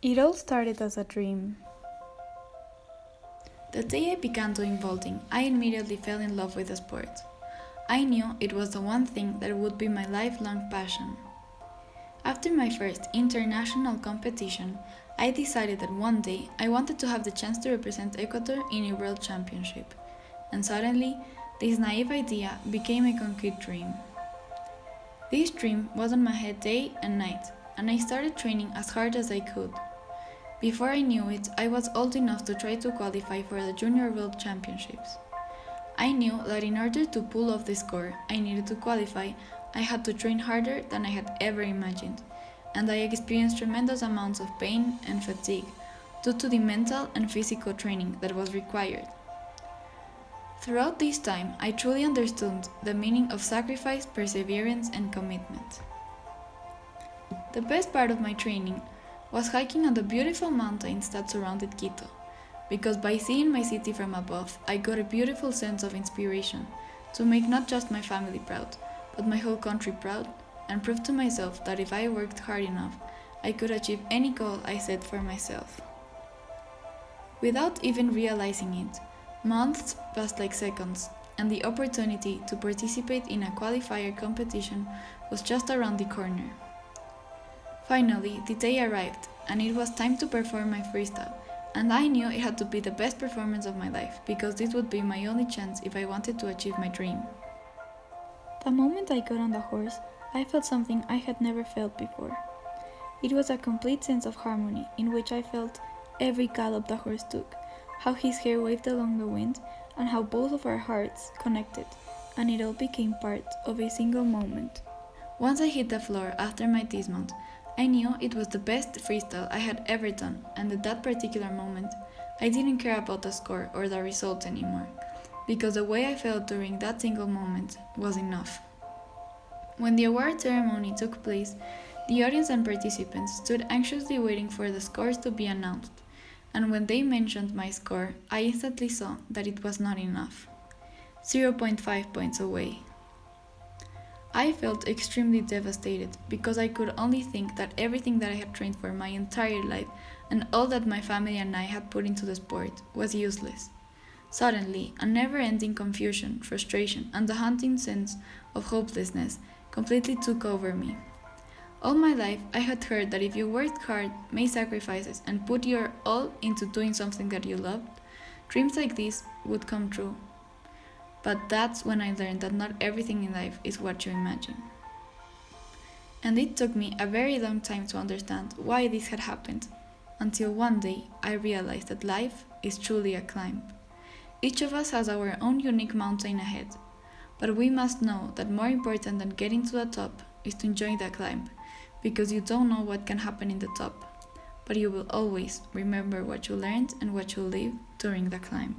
It all started as a dream. The day I began doing vaulting, I immediately fell in love with the sport. I knew it was the one thing that would be my lifelong passion. After my first international competition, I decided that one day I wanted to have the chance to represent Ecuador in a world championship. And suddenly, this naive idea became a concrete dream. This dream was on my head day and night, and I started training as hard as I could. Before I knew it, I was old enough to try to qualify for the Junior World Championships. I knew that in order to pull off the score I needed to qualify, I had to train harder than I had ever imagined, and I experienced tremendous amounts of pain and fatigue due to the mental and physical training that was required. Throughout this time, I truly understood the meaning of sacrifice, perseverance, and commitment. The best part of my training was hiking on the beautiful mountains that surrounded Quito, because by seeing my city from above, I got a beautiful sense of inspiration to make not just my family proud, but my whole country proud, and prove to myself that if I worked hard enough, I could achieve any goal I set for myself. Without even realizing it, months passed like seconds, and the opportunity to participate in a qualifier competition was just around the corner. Finally, the day arrived, and it was time to perform my freestyle, and I knew it had to be the best performance of my life, because this would be my only chance if I wanted to achieve my dream. The moment I got on the horse, I felt something I had never felt before. It was a complete sense of harmony in which I felt every gallop the horse took, how his hair waved along the wind, and how both of our hearts connected, and it all became part of a single moment. Once I hit the floor after my dismount, I knew it was the best freestyle I had ever done, and at that particular moment, I didn't care about the score or the result anymore, because the way I felt during that single moment was enough. When the award ceremony took place, the audience and participants stood anxiously waiting for the scores to be announced, and when they mentioned my score, I instantly saw that it was not enough. 0.5 points away. I felt extremely devastated because I could only think that everything that I had trained for my entire life and all that my family and I had put into the sport was useless. Suddenly, a never-ending confusion, frustration, and the haunting sense of hopelessness completely took over me. All my life, I had heard that if you worked hard, made sacrifices, and put your all into doing something that you loved, dreams like this would come true. But that's when I learned that not everything in life is what you imagine. And it took me a very long time to understand why this had happened, until one day I realized that life is truly a climb. Each of us has our own unique mountain ahead, but we must know that more important than getting to the top is to enjoy the climb, because you don't know what can happen in the top, but you will always remember what you learned and what you lived during the climb.